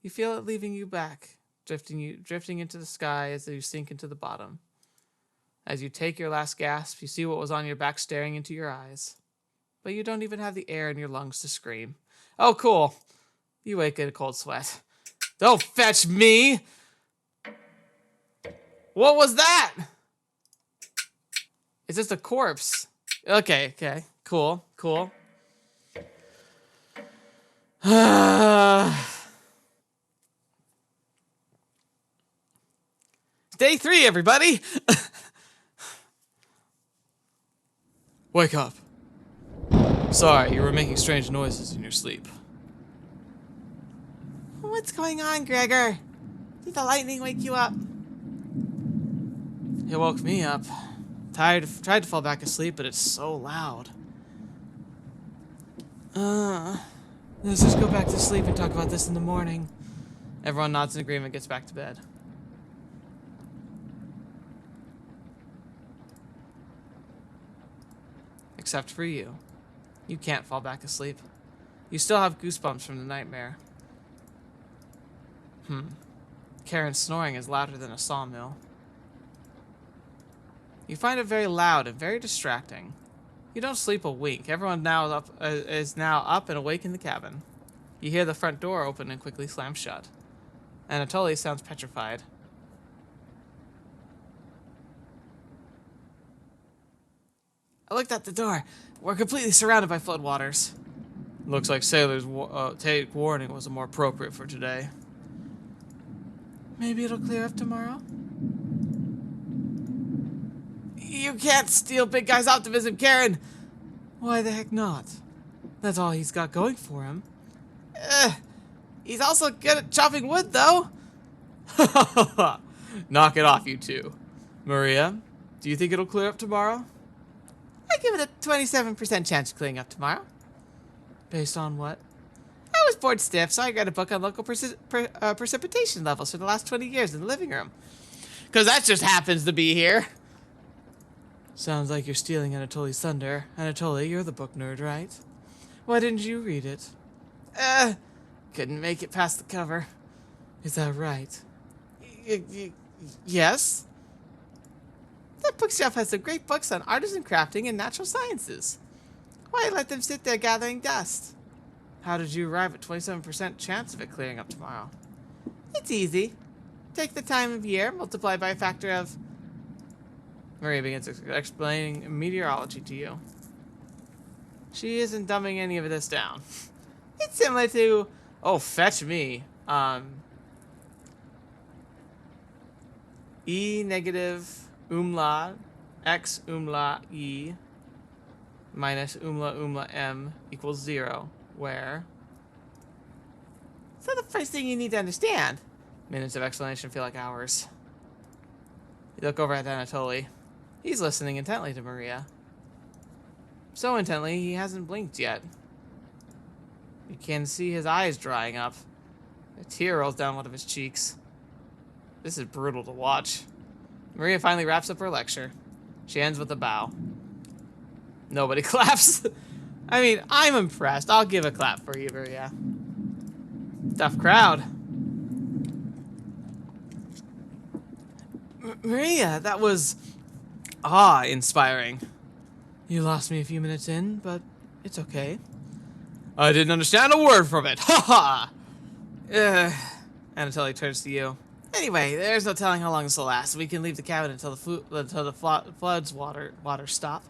you feel it leaving you back, drifting into the sky as you sink into the bottom. As you take your last gasp, you see what was on your back staring into your eyes. But you don't even have the air in your lungs to scream. Oh, cool. You wake in a cold sweat. Don't fetch me! What was that? It's just a corpse. Okay, cool. Day 3, everybody! Wake up. Sorry, you were making strange noises in your sleep. What's going on, Gregor? Did the lightning wake you up? It woke me up. Tried to fall back asleep, but it's so loud. Let's just go back to sleep and talk about this in the morning. Everyone nods in agreement, gets back to bed. Except for you. You can't fall back asleep. You still have goosebumps from the nightmare. Karen's snoring is louder than a sawmill. You find it very loud and very distracting. You don't sleep a wink. Everyone is now up and awake in the cabin. You hear the front door open and quickly slam shut. Anatoly sounds petrified. I looked at the door. We're completely surrounded by floodwaters. Looks like sailors' take warning was more appropriate for today. Maybe it'll clear up tomorrow? You can't steal big guy's optimism, Karen! Why the heck not? That's all he's got going for him. He's also good at chopping wood, though. Knock it off, you two. Maria, do you think it'll clear up tomorrow? I give it a 27% chance of clearing up tomorrow. Based on what? I was bored stiff, so I read a book on local precipitation levels for the last 20 years in the living room. Because that just happens to be here. Sounds like you're stealing Anatoly's thunder. Anatoly, you're the book nerd, right? Why didn't you read it? Couldn't make it past the cover. Is that right? Yes. That bookshelf has some great books on artisan crafting and natural sciences. Why let them sit there gathering dust? How did you arrive at 27% chance of it clearing up tomorrow? It's easy. Take the time of year, multiply by a factor of... Maria begins explaining meteorology to you. She isn't dumbing any of this down. It's similar to... Oh, fetch me. E negative umlaut x umlaut e minus umlaut m equals 0, where... So the first thing you need to understand. Minutes of explanation feel like hours. You look over at Anatoly. He's listening intently to Maria. So intently, he hasn't blinked yet. You can see his eyes drying up. A tear rolls down one of his cheeks. This is brutal to watch. Maria finally wraps up her lecture. She ends with a bow. Nobody claps. I mean, I'm impressed. I'll give a clap for you, Maria. Tough crowd. Maria, that was awe-inspiring. You lost me a few minutes in, but it's okay. I didn't understand a word from it. Ha ha! Anatoly turns to you. Anyway, there's no telling how long this will last. We can leave the cabin until the floods water stop.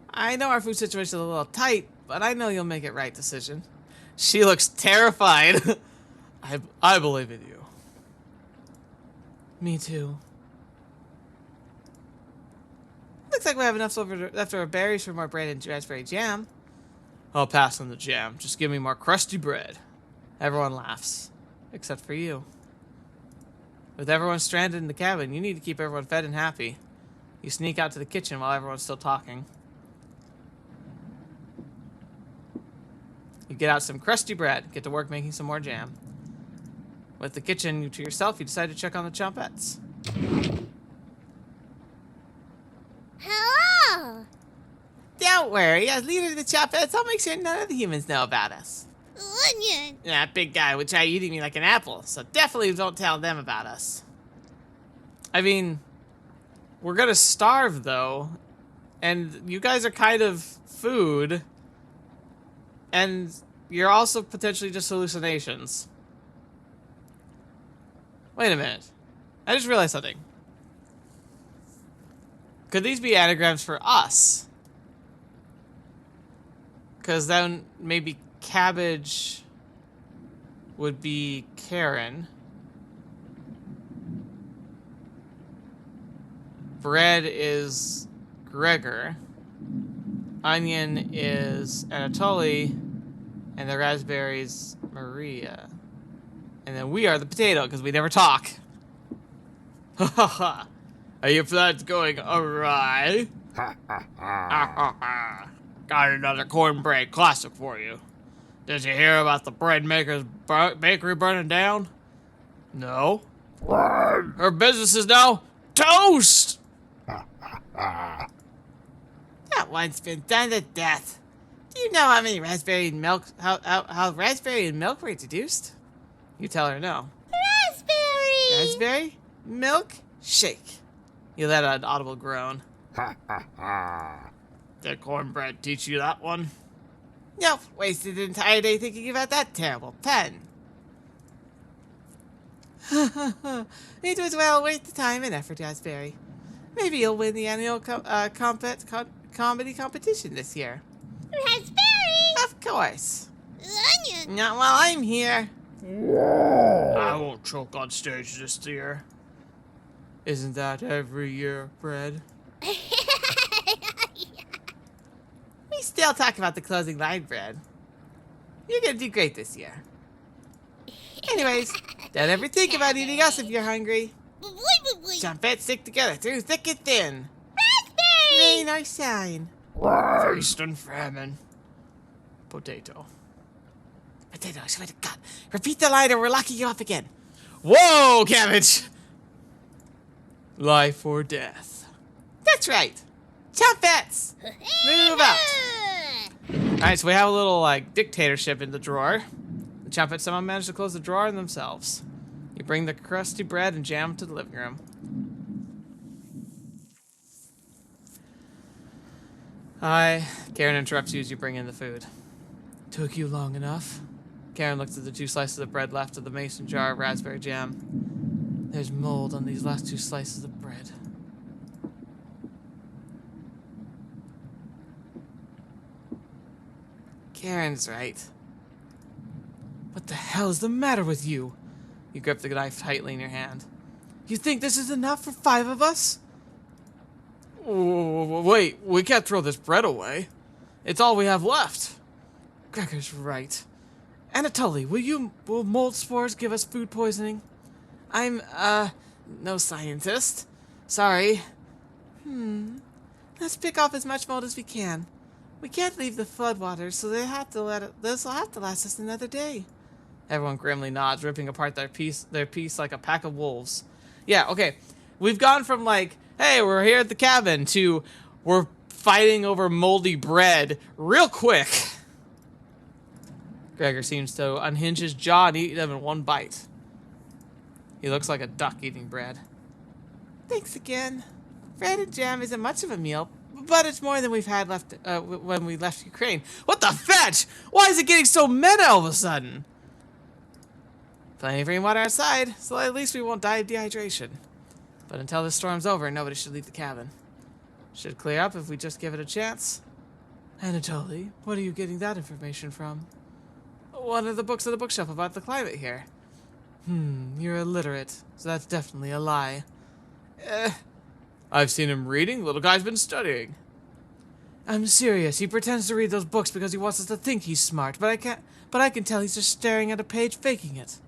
I know our food situation is a little tight, but I know you'll make it right decision. She looks terrified. I believe in you. Me too. Looks like we have enough leftover berries for more bread and raspberry jam. I'll pass on the jam. Just give me more crusty bread. Everyone laughs, except for you. With everyone stranded in the cabin, you need to keep everyone fed and happy. You sneak out to the kitchen while everyone's still talking. You get out some crusty bread, get to work making some more jam. With the kitchen to yourself, you decide to check on the chompettes. Hello! Don't worry, as leader of the chompettes, I'll make sure none of the humans know about us. Onion! That big guy would try eating me like an apple, so definitely don't tell them about us. I mean, we're gonna starve, though. And you guys are kind of food. And you're also potentially just hallucinations. Wait a minute. I just realized something. Could these be anagrams for us? Because then maybe cabbage would be Karen. Bread is Gregor. Onion is Anatoly. And the raspberries, Maria. And then we are the potato, because we never talk. Ha ha ha. Are your plans going awry? Ha ha ha. Got another cornbread classic for you. Did you hear about the bread maker's bakery burning down? No. Her business is now toast! That one's been done to death. Do you know how many raspberry and milk, how raspberry and milk were introduced? You tell her no. Raspberry! Raspberry milk shake. You let out an audible groan. Did cornbread teach you that one? Nope, wasted the entire day thinking about that terrible pen. It was well worth the time and effort, Raspberry. Maybe you'll win the annual comedy competition this year. Raspberry! Of course. Onion! Not while I'm here. I won't choke on stage this year. Isn't that every year, Bread? We still talk about the closing line, Bread. You're gonna do great this year. Anyways, don't ever think about eating us if you're hungry. Chompets stick together through thick and thin. Raspberry! Rain or shine. Feast and famine. Potato. Potato, I swear to God. Repeat the line or we're locking you up again. Whoa, cabbage! Life or death. That's right. Chompets! Move out. Alright, so we have a little, like, dictatorship in the drawer. The Chompets somehow managed to close the drawer themselves. You bring the crusty bread and jam to the living room. Hi. Karen interrupts you as you bring in the food. Took you long enough. Karen looks at the 2 slices of bread left of the mason jar of raspberry jam. There's mold on these last 2 slices of bread. Karen's right. What the hell is the matter with you? You grip the knife tightly in your hand. You think this is enough for 5 of us? Wait, we can't throw this bread away. It's all we have left. Gregor's right. Anatoly, will mold spores give us food poisoning? I'm, no scientist. Sorry. Let's pick off as much mold as we can. We can't leave the floodwaters, so this will have to last us another day. Everyone grimly nods, ripping apart their piece like a pack of wolves. Yeah, okay. We've gone from like, hey, we're here at the cabin to we're fighting over moldy bread real quick. Gregor seems to unhinge his jaw and eat them in one bite. He looks like a duck eating bread. Thanks again. Bread and jam isn't much of a meal, but it's more than we've had left when we left Ukraine. What the fetch? Why is it getting so meta all of a sudden? Plenty of rainwater outside, so at least we won't die of dehydration. But until this storm's over, nobody should leave the cabin. Should clear up if we just give it a chance. Anatoly, what are you getting that information from? One of the books on the bookshelf about the climate here. You're illiterate, so that's definitely a lie. I've seen him reading. Little guy's been studying. I'm serious. He pretends to read those books because he wants us to think he's smart, but I can tell he's just staring at a page, faking it.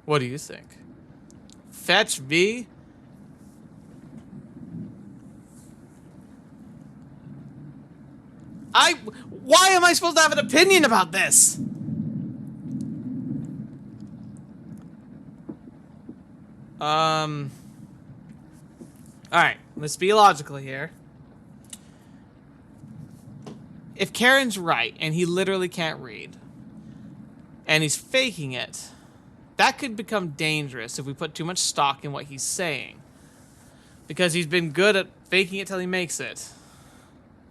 What do you think? Fetch me? Why am I supposed to have an opinion about this? Alright, let's be logical here. If Karen's right, and he literally can't read, and he's faking it, that could become dangerous if we put too much stock in what he's saying. Because he's been good at faking it till he makes it.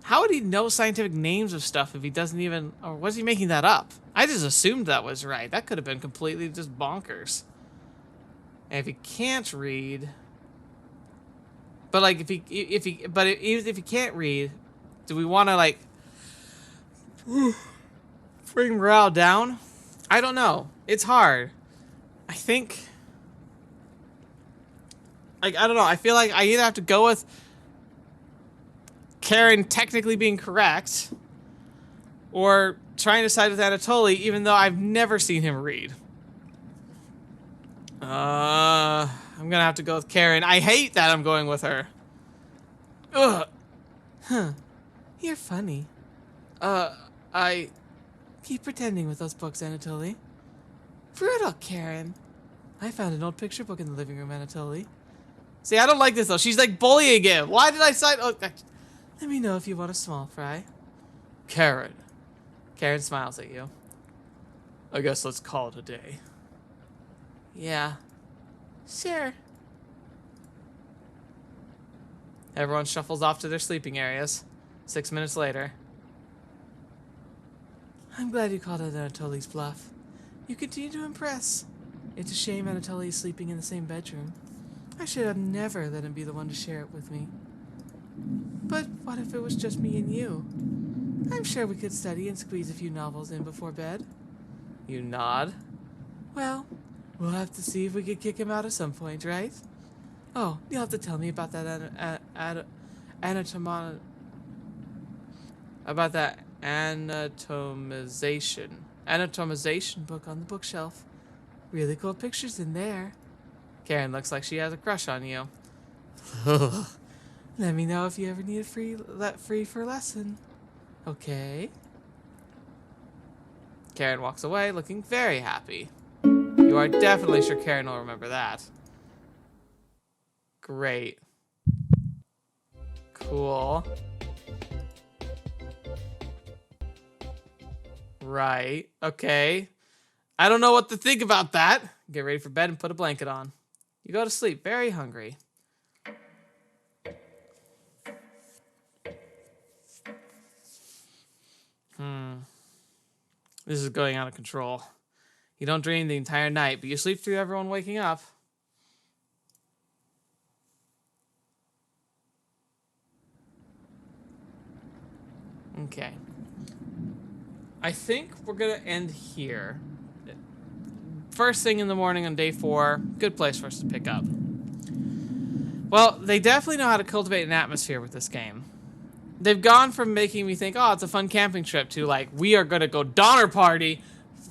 How would he know scientific names of stuff if he doesn't even... Or was he making that up? I just assumed that was right. That could have been completely just bonkers. And if he can't read... But like, even if he can't read, do we want to like... bring morale down? I don't know. It's hard. I think... Like, I don't know. I feel like I either have to go with Karen technically being correct, or trying to side with Anatoly, even though I've never seen him read. I'm gonna have to go with Karen. I hate that I'm going with her. Ugh. Huh. You're funny. I... Keep pretending with those books, Anatoly. Brutal, Karen. I found an old picture book in the living room, Anatoly. See, I don't like this, though. She's, like, bullying him. Why did I sign... Oh, let me know if you want a small fry. Karen. Karen smiles at you. I guess let's call it a day. Yeah. Sure. Everyone shuffles off to their sleeping areas. 6 minutes later. I'm glad you called it Anatoly's bluff. You continue to impress. It's a shame Anatoly is sleeping in the same bedroom. I should have never let him be the one to share it with me. But what if it was just me and you? I'm sure we could study and squeeze a few novels in before bed. You nod. Well, we'll have to see if we could kick him out at some point, right? Oh, you'll have to tell me about that anatomization book on the bookshelf. Really cool pictures in there. Karen looks like she has a crush on you. Let me know if you ever need a free for lesson. Okay? Karen walks away looking very happy. You are definitely sure Karen will remember that. Great. Cool. Right. Okay. I don't know what to think about that. Get ready for bed and put a blanket on. You go to sleep very hungry. This is going out of control. You don't dream the entire night, but you sleep through everyone waking up. Okay. I think we're gonna end here. First thing in the morning on day 4, good place for us to pick up. Well, they definitely know how to cultivate an atmosphere with this game. They've gone from making me think, oh, it's a fun camping trip, to like, we are gonna go Donner Party,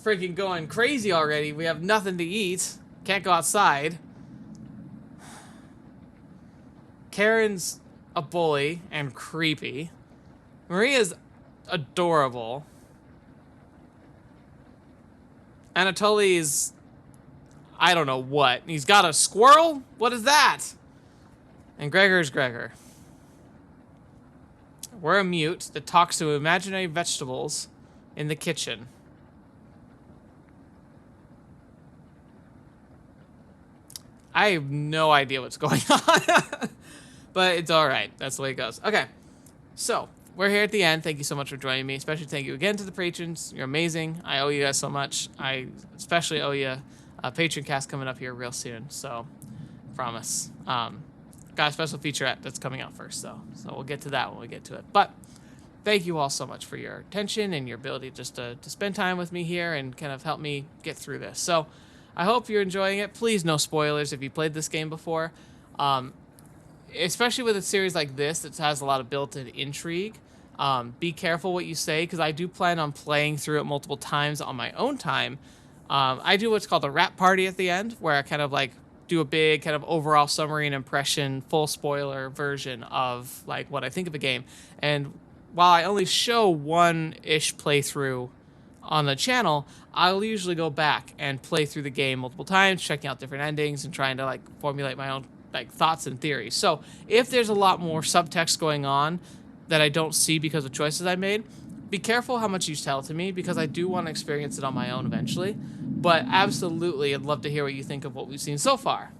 freaking going crazy already. We have nothing to eat, can't go outside. Karen's a bully and creepy. Maria's adorable. Anatoly's, I don't know what. He's got a squirrel? What is that? And Gregor's Gregor. We're a mute that talks to imaginary vegetables in the kitchen. I have no idea what's going on. But it's all right. That's the way it goes. Okay. So, we're here at the end. Thank you so much for joining me. Especially thank you again to the patrons. You're amazing. I owe you guys so much. I especially owe you a patron cast coming up here real soon. So, promise. Got a special featurette that's coming out first, though. So we'll get to that when we get to it. But thank you all so much for your attention and your ability just to spend time with me here and kind of help me get through this. So I hope you're enjoying it. Please, no spoilers if you played this game before. Especially with a series like this that has a lot of built-in intrigue. Be careful what you say, because I do plan on playing through it multiple times on my own time. I do what's called a wrap party at the end, where I kind of like do a big kind of overall summary and impression, full spoiler version of like what I think of a game. And while I only show one-ish playthrough on the channel, I'll usually go back and play through the game multiple times, checking out different endings and trying to like formulate my own like thoughts and theories. So if there's a lot more subtext going on that I don't see because of choices I made, be careful how much you tell to me, because I do want to experience it on my own eventually. But absolutely, I'd love to hear what you think of what we've seen so far.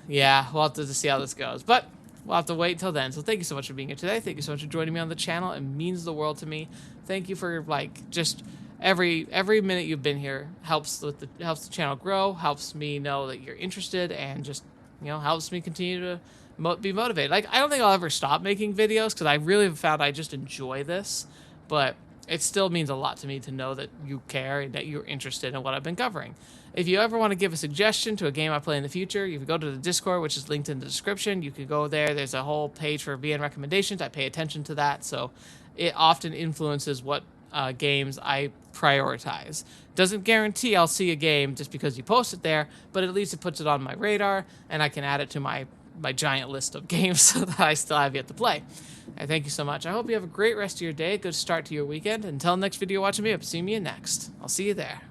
Yeah, we'll have to see how this goes. But we'll have to wait until then. So thank you so much for being here today. Thank you so much for joining me on the channel. It means the world to me. Thank you for like just every minute you've been here helps the channel grow, helps me know that you're interested, and just, you know, helps me continue to be motivated. Like, I don't think I'll ever stop making videos, because I really have found I just enjoy this, but it still means a lot to me to know that you care and that you're interested in what I've been covering. If you ever want to give a suggestion to a game I play in the future, you can go to the Discord, which is linked in the description. You could go there. There's a whole page for VN recommendations. I pay attention to that, so it often influences what games I prioritize. Doesn't guarantee I'll see a game just because you post it there, but at least it puts it on my radar, and I can add it to my giant list of games so that I still have yet to play. And thank you so much. I hope you have a great rest of your day, a good start to your weekend. Until next video watching me, I hope to see you next. I'll see you there.